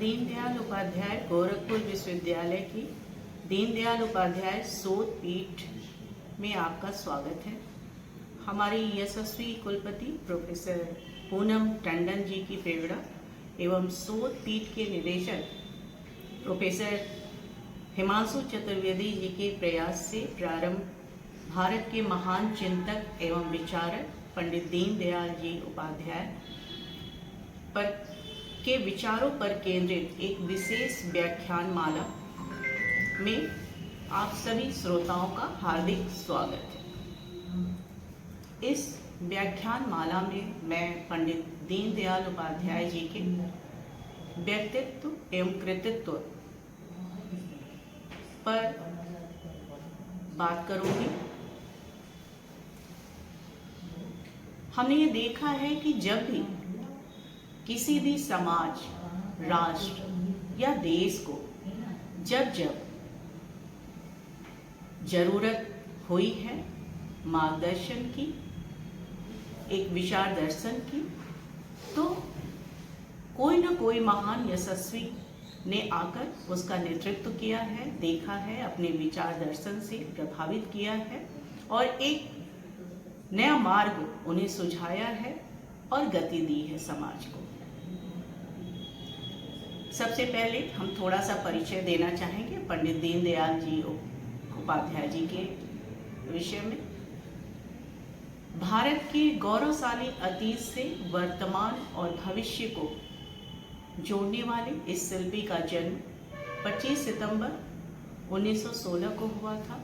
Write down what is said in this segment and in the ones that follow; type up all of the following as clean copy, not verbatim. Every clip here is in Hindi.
दीनदयाल उपाध्याय गोरखपुर विश्वविद्यालय की दीनदयाल उपाध्याय शोध पीठ में आपका स्वागत है। हमारी यशस्वी कुलपति प्रोफेसर पूनम टंडन जी की प्रेरणा एवं शोध पीठ के निदेशक प्रोफेसर हिमांशु चतुर्वेदी जी के प्रयास से प्रारंभ भारत के महान चिंतक एवं विचारक पंडित दीनदयाल जी उपाध्याय पर के विचारों पर केंद्रित एक विशेष व्याख्यान माला में आप सभी श्रोताओं का हार्दिक स्वागत है। इस व्याख्यान माला में मैं पंडित दीनदयाल उपाध्याय जी के व्यक्तित्व एवं कृतित्व पर बात करूंगी। हमने ये देखा है कि जब भी किसी भी समाज, राष्ट्र या देश को जब जरूरत हुई है मार्गदर्शन की, एक विचार दर्शन की, तो कोई न कोई महान यशस्वी ने आकर उसका नेतृत्व किया है, देखा है, अपने विचार दर्शन से प्रभावित किया है और एक नया मार्ग उन्हें सुझाया है और गति दी है समाज को। सबसे पहले हम थोड़ा सा परिचय देना चाहेंगे पंडित दीनदयाल जी उपाध्याय जी के विषय में। भारत के गौरवशाली अतीत से वर्तमान और भविष्य को जोड़ने वाले इस शिल्पी का जन्म 25 सितंबर 1916 को हुआ था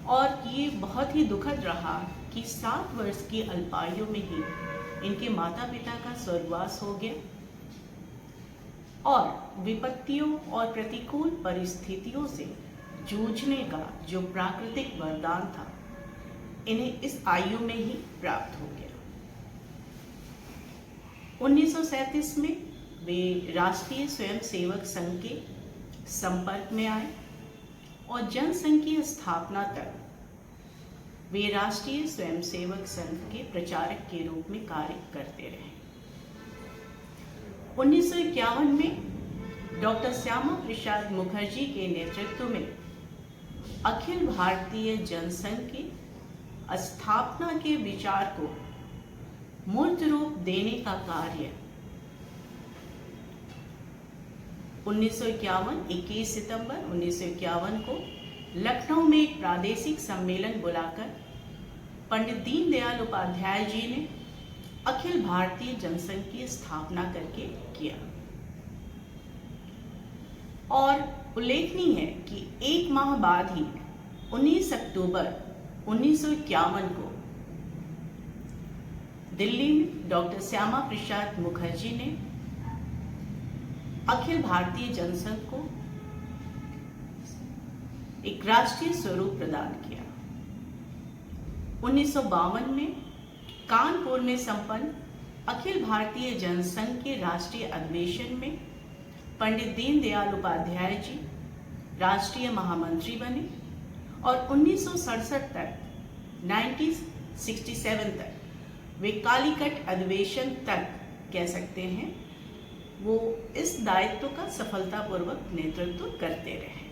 और ये बहुत ही दुखद रहा कि 7 वर्ष की अल्पायु में ही इनके माता पिता का स्वर्गवास हो गया और विपत्तियों और प्रतिकूल परिस्थितियों से जूझने का जो प्राकृतिक वरदान था इन्हें इस आयु में ही प्राप्त हो गया। 1937 में वे राष्ट्रीय स्वयंसेवक संघ के संपर्क में आए और जनसंघ की स्थापना तक वे राष्ट्रीय स्वयंसेवक संघ के प्रचारक के रूप में कार्य करते रहे। 1951 में डॉक्टर श्यामा प्रसाद मुखर्जी के नेतृत्व में अखिल भारतीय जनसंघ की स्थापना के विचार को मूर्त रूप देने का कार्य 21 सितंबर 1951 को लखनऊ में एक प्रादेशिक सम्मेलन बुलाकर पंडित दीनदयाल उपाध्याय जी ने अखिल भारतीय जनसंघ की स्थापना करके किया। और उल्लेखनीय है कि एक माह बाद ही 19 अक्टूबर 1951 को दिल्ली में डॉक्टर श्यामा प्रसाद मुखर्जी ने अखिल भारतीय जनसंघ को एक राष्ट्रीय स्वरूप प्रदान किया। 1952 में कानपुर में संपन्न अखिल भारतीय जनसंघ के राष्ट्रीय अधिवेशन में पंडित दीनदयाल उपाध्याय जी राष्ट्रीय महामंत्री बने और 1967 तक 1967 तक वे कालीकट अधिवेशन तक कह सकते हैं वो इस दायित्व का सफलतापूर्वक नेतृत्व करते रहे।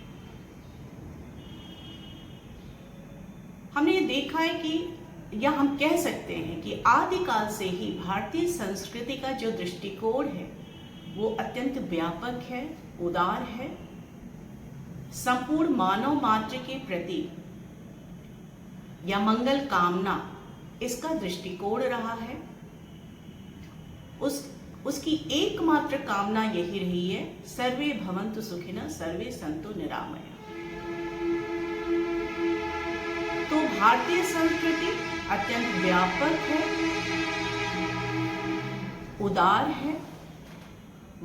हमने ये देखा है कि या हम कह सकते हैं कि आदिकाल से ही भारतीय संस्कृति का जो दृष्टिकोण है वो अत्यंत व्यापक है, उदार है, संपूर्ण मानव मात्र के प्रति या मंगल कामना इसका दृष्टिकोण रहा है। उसकी एकमात्र कामना यही रही है, सर्वे भवन्तु सुखिनः सर्वे सन्तु निरामया। तो भारतीय संस्कृति अत्यंत व्यापक है, उदार है,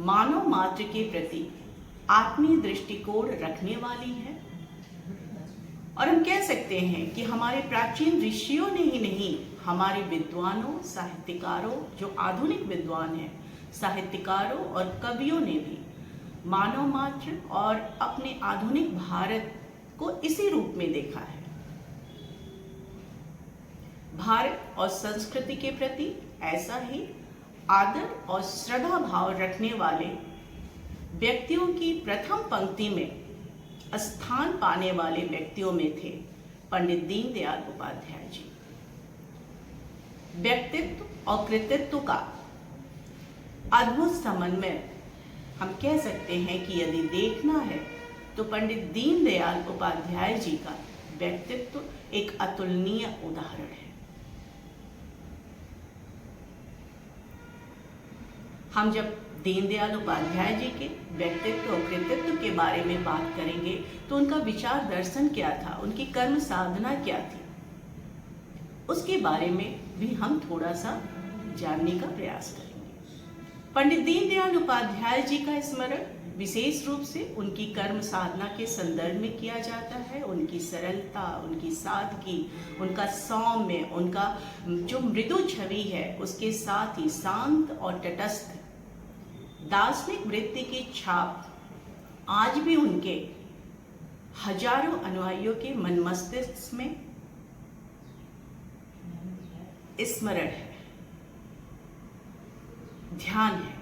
मानव मात्र के प्रति आत्मीय दृष्टिकोण रखने वाली है और हम कह सकते हैं कि हमारे प्राचीन ऋषियों ने ही नहीं, हमारे विद्वानों, साहित्यकारों, जो आधुनिक विद्वान हैं, साहित्यकारों और कवियों ने भी मानव मात्र और अपने आधुनिक भारत को इसी रूप में देखा है। भारत और संस्कृति के प्रति ऐसा ही आदर और श्रद्धा भाव रखने वाले व्यक्तियों की प्रथम पंक्ति में स्थान पाने वाले व्यक्तियों में थे पंडित दीनदयाल उपाध्याय जी। व्यक्तित्व और कृतित्व का अद्भुत समन्वय हम कह सकते हैं कि यदि देखना है तो पंडित दीनदयाल उपाध्याय जी का व्यक्तित्व एक अतुलनीय उदाहरण है। हम जब दीनदयाल उपाध्याय जी के व्यक्तित्व और कृतित्व के बारे में बात करेंगे तो उनका विचार दर्शन क्या था, उनकी कर्म साधना क्या थी, उसके बारे में भी हम थोड़ा सा जानने का प्रयास करेंगे। पंडित दीनदयाल उपाध्याय जी का स्मरण विशेष रूप से उनकी कर्म साधना के संदर्भ में किया जाता है। उनकी सरलता, उनकी सादगी, उनका सौम्य, उनका जो मृदु छवि है, उसके साथ ही शांत और तटस्थ दार्शनिक वृत्ति की छाप आज भी उनके हजारों अनुयायियों के मन मस्तिष्क में स्मरण है, ध्यान है।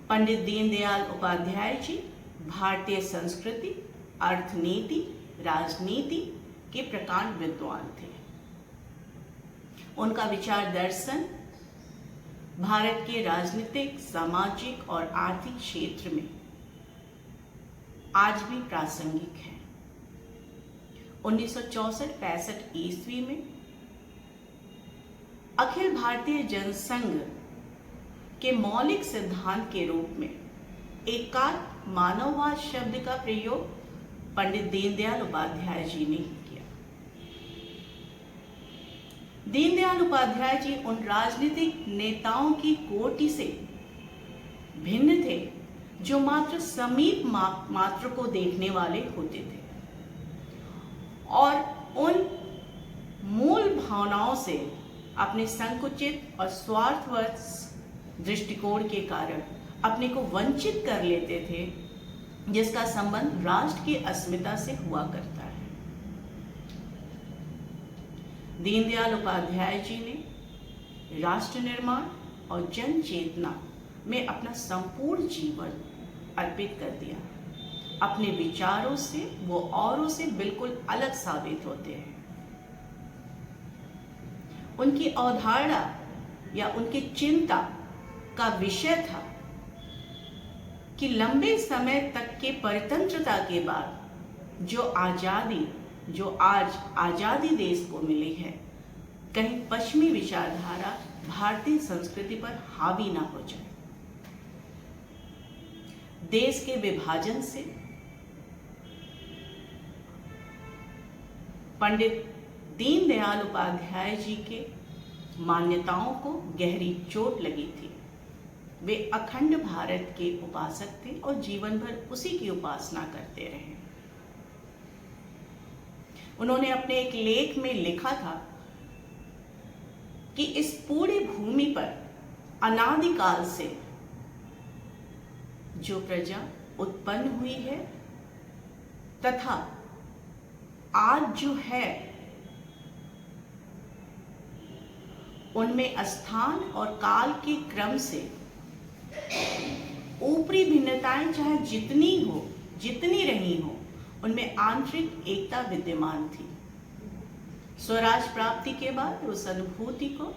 पंडित दीनदयाल उपाध्याय जी भारतीय संस्कृति, अर्थनीति, राजनीति के प्रकांड विद्वान थे। उनका विचार दर्शन भारत के राजनीतिक, सामाजिक और आर्थिक क्षेत्र में आज भी प्रासंगिक है। 1964-65 ईस्वी में अखिल भारतीय जनसंघ के मौलिक सिद्धांत के रूप में एकात्म मानववाद शब्द का प्रयोग पंडित दीनदयाल उपाध्याय जी ने किया। दीनदयाल उपाध्याय जी उन राजनीतिक नेताओं की कोटि से भिन्न थे जो मात्र समीप मात्र को देखने वाले होते थे और उन मूल भावनाओं से अपने संकुचित और स्वार्थवश दृष्टिकोण के कारण अपने को वंचित कर लेते थे, जिसका संबंध राष्ट्र की अस्मिता से हुआ करता है। दीनदयाल उपाध्याय जी ने राष्ट्र निर्माण और जन चेतना में अपना संपूर्ण जीवन अर्पित कर दिया। अपने विचारों से वो औरों से बिल्कुल अलग साबित होते हैं। उनकी अवधारणा या उनकी चिंता का विषय था कि लंबे समय तक के परितंत्रता के बाद जो आज आजादी देश को मिली है, कहीं पश्चिमी विचारधारा भारतीय संस्कृति पर हावी ना हो जाए। देश के विभाजन से पंडित दीनदयाल उपाध्याय जी के मान्यताओं को गहरी चोट लगी थी। वे अखंड भारत के उपासक थे और जीवन भर उसी की उपासना करते रहे। उन्होंने अपने एक लेख में लिखा था कि इस पूरी भूमि पर अनादिकाल से जो प्रजा उत्पन्न हुई है तथा आज जो है, उनमें स्थान और काल के क्रम से ऊपरी भिन्नताएं चाहे जितनी रही हो, उनमें आंतरिक एकता विद्यमान थी। स्वराज प्राप्ति के बाद उस अनुभूति को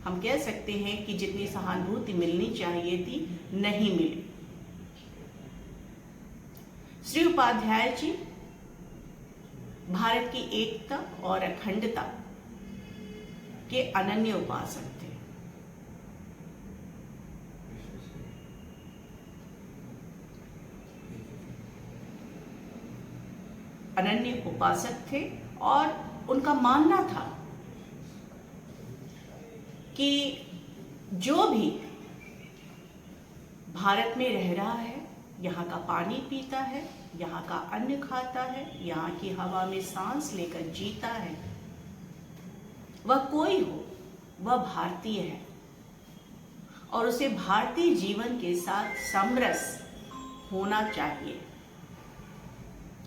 हम कह सकते हैं कि जितनी सहानुभूति मिलनी चाहिए थी, नहीं मिली। श्री उपाध्याय जी भारत की एकता और अखंडता के अनन्य उपासक थे। अनन्य उपासक थे और उनका मानना था कि जो भी भारत में रह रहा है, यहाँ का पानी पीता है, यहाँ का अन्न खाता है, यहाँ की हवा में सांस लेकर जीता है, वह कोई हो, वह भारतीय है और उसे भारतीय जीवन के साथ समरस होना चाहिए।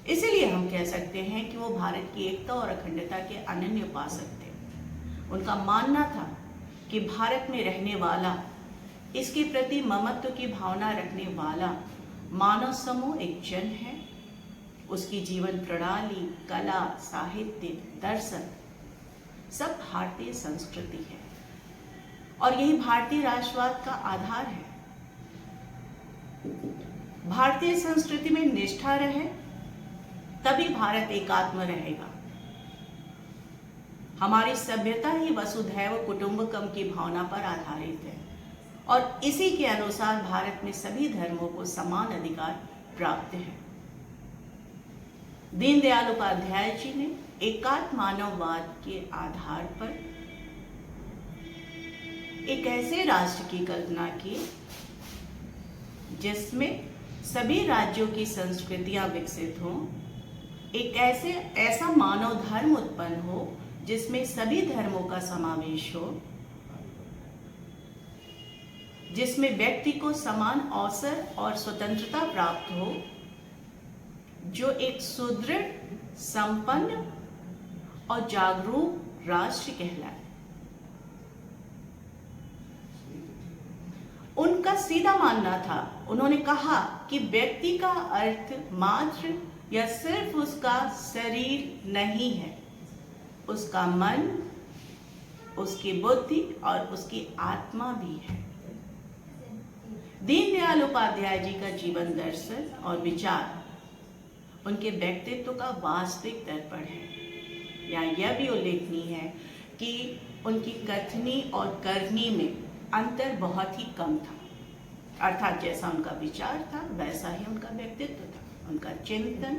इसीलिए हम कह सकते हैं कि वो भारत की एकता और अखंडता के अनन्य उपासक थे। उनका मानना था कि भारत में रहने वाला, इसके प्रति ममत्व की भावना रखने वाला मानव समूह एक जन है। उसकी जीवन प्रणाली, कला, साहित्य, दर्शन सब भारतीय संस्कृति है और यही भारतीय राष्ट्रवाद का आधार है। भारतीय संस्कृति में निष्ठा रहे तभी भारत एकात्म रहेगा। हमारी सभ्यता ही वसुधैव कुटुंबकम की भावना पर आधारित है और इसी के अनुसार भारत में सभी धर्मों को समान अधिकार प्राप्त है। दीनदयाल उपाध्याय जी ने एकात्म मानववाद के आधार पर एक ऐसे राष्ट्र की कल्पना की जिसमें सभी राज्यों की संस्कृतियां विकसित हों, एक ऐसा मानव धर्म उत्पन्न हो जिसमें सभी धर्मों का समावेश हो, जिसमें व्यक्ति को समान अवसर और स्वतंत्रता प्राप्त हो, जो एक सुदृढ़, संपन्न और जागरूक राष्ट्र कहलाए। उनका सीधा मानना था, उन्होंने कहा कि व्यक्ति का अर्थ मात्र या सिर्फ उसका शरीर नहीं है, उसका मन, उसकी बुद्धि और उसकी आत्मा भी है। दीनदयाल उपाध्याय जी का जीवन दर्शन और विचार उनके व्यक्तित्व का वास्तविक दर्पण है। यहाँ यह भी उल्लेखनीय है कि उनकी कथनी और करनी में अंतर बहुत ही कम था, अर्थात जैसा उनका विचार था वैसा ही उनका व्यक्तित्व था। उनका चिंतन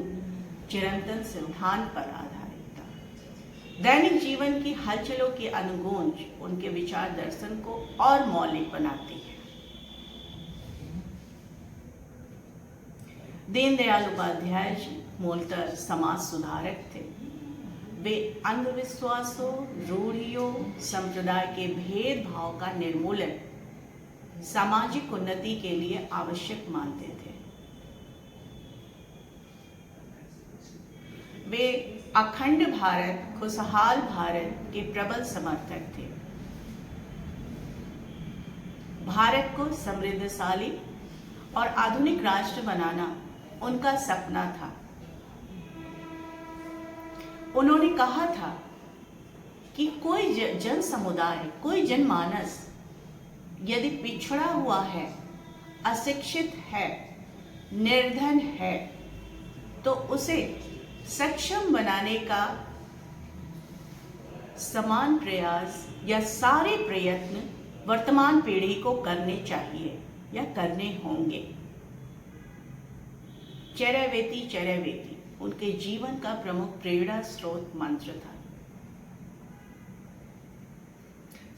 चिरंतन सिद्धांत पर आधारित था। दैनिक जीवन की हलचलों की अनुगूंज उनके विचार दर्शन को और मौलिक बनाती है। दीनदयाल उपाध्याय जी मूलतः समाज सुधारक थे। वे अंधविश्वासों, रूढ़ियों, संप्रदाय के भेदभाव का निर्मूलन सामाजिक उन्नति के लिए आवश्यक मानते थे। वे अखंड भारत, खुशहाल भारत के प्रबल समर्थक थे। भारत को समृद्धशाली और आधुनिक राष्ट्र बनाना उनका सपना था। उन्होंने कहा था कि कोई जन समुदाय, कोई जनमानस यदि पिछड़ा हुआ है, अशिक्षित है, निर्धन है, तो उसे सक्षम बनाने का समान प्रयास या सारे प्रयत्न वर्तमान पीढ़ी को करने चाहिए या करने होंगे। चरैवेति चरैवेति उनके जीवन का प्रमुख प्रेरणा स्रोत मंत्र था।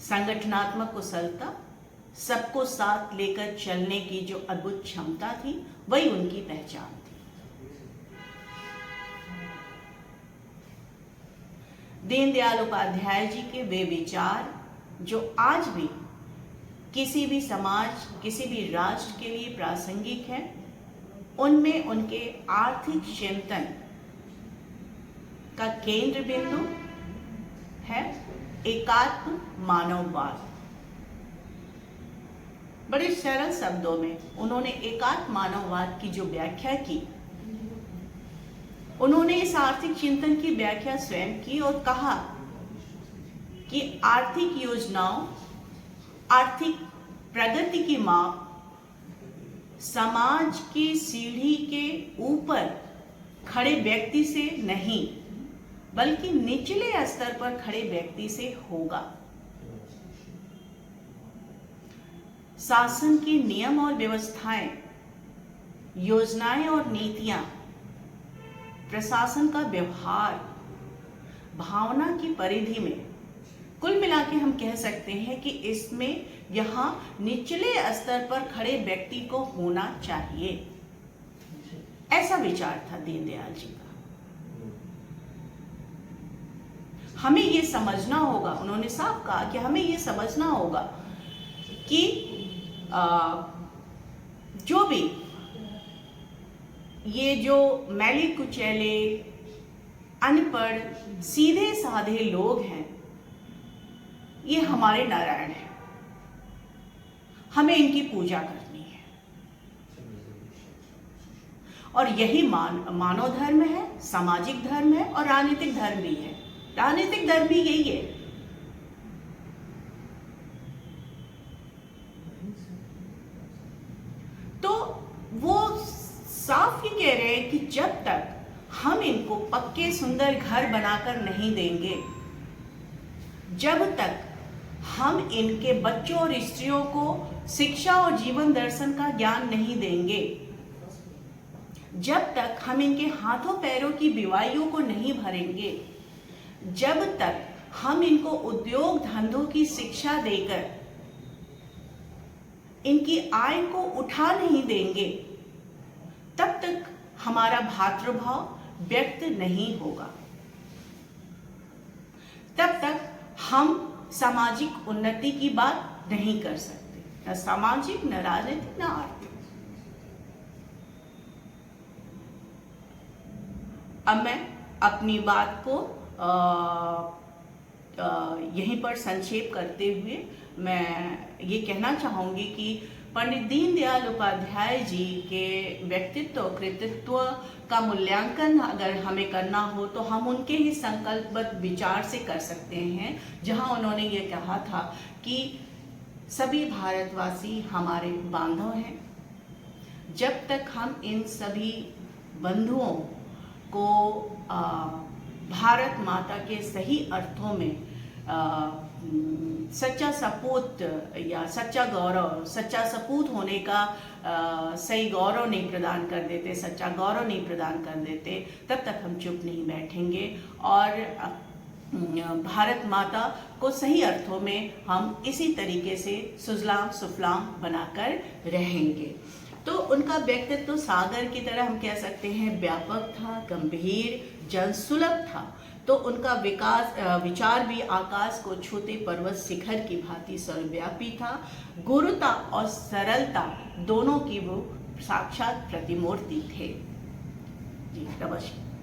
संगठनात्मक कुशलता, सबको साथ लेकर चलने की जो अद्भुत क्षमता थी, वही उनकी पहचान थी। दीनदयाल उपाध्याय जी के वे विचार जो आज भी किसी भी समाज, किसी भी राष्ट्र के लिए प्रासंगिक है, उनमें उनके आर्थिक चिंतन का केंद्र बिंदु है एकात्म मानववाद। बड़े सरल शब्दों में उन्होंने एकात्म मानववाद की जो व्याख्या की, उन्होंने इस आर्थिक चिंतन की व्याख्या स्वयं की और कहा कि आर्थिक योजनाओं, आर्थिक प्रगति की माप समाज की सीढ़ी के ऊपर खड़े व्यक्ति से नहीं, बल्कि निचले स्तर पर खड़े व्यक्ति से होगा। शासन के नियम और व्यवस्थाएं, योजनाएं और नीतियां, प्रशासन का व्यवहार, भावना की परिधि में कुल मिला के हम कह सकते हैं कि इसमें यहाँ निचले स्तर पर खड़े व्यक्ति को होना चाहिए। ऐसा विचार था दीनदयाल जी का। हमें ये समझना होगा, उन्होंने साफ कहा कि हमें ये समझना होगा कि जो भी ये जो मैले कुचैले, अनपढ़, सीधे साधे लोग हैं, ये हमारे नारायण हैं, हमें इनकी पूजा करनी है। और यही मानव धर्म है, सामाजिक धर्म है और राजनीतिक धर्म भी है। राजनीतिक धर्म भी यही है। तो वो साफ ये कह रहे हैं कि जब तक हम इनको पक्के सुंदर घर बनाकर नहीं देंगे, जब तक हम इनके बच्चों और स्त्रियों को शिक्षा और जीवन दर्शन का ज्ञान नहीं देंगे, जब तक हम इनके हाथों पैरों की बीमारियों को नहीं भरेंगे, जब तक हम इनको उद्योग धंधों की शिक्षा देकर इनकी आय को उठा नहीं देंगे, तब तक हमारा भातृभाव व्यक्त नहीं होगा। तब तक हम सामाजिक उन्नति की बात नहीं कर सकते, न सामाजिक, न राजनीतिक, न आर्थिक। अब मैं अपनी बात को यहीं पर संक्षेप करते हुए मैं ये कहना चाहूँगी कि पंडित दीनदयाल उपाध्याय जी के व्यक्तित्व और कृतित्व का मूल्यांकन अगर हमें करना हो तो हम उनके ही संकल्पबद्ध विचार से कर सकते हैं, जहां उन्होंने ये कहा था कि सभी भारतवासी हमारे बांधव हैं। जब तक हम इन सभी बंधुओं को भारत माता के सही अर्थों में सच्चा सपूत या सच्चा गौरव, सच्चा सपूत होने का सही गौरव नहीं प्रदान कर देते, सच्चा गौरव नहीं प्रदान कर देते, तब तक हम चुप नहीं बैठेंगे और भारत माता को सही अर्थों में हम इसी तरीके से सुजलाम सुफलाम बनाकर रहेंगे। तो उनका व्यक्तित्व सागर की तरह हम कह सकते हैं व्यापक था, गंभीर, जनसुलभ था। तो उनका विचार भी आकाश को छूते पर्वत शिखर की भांति सर्वव्यापी था। गुरुता और सरलता दोनों की वो साक्षात प्रतिमूर्ति थे। जी नमस्कार।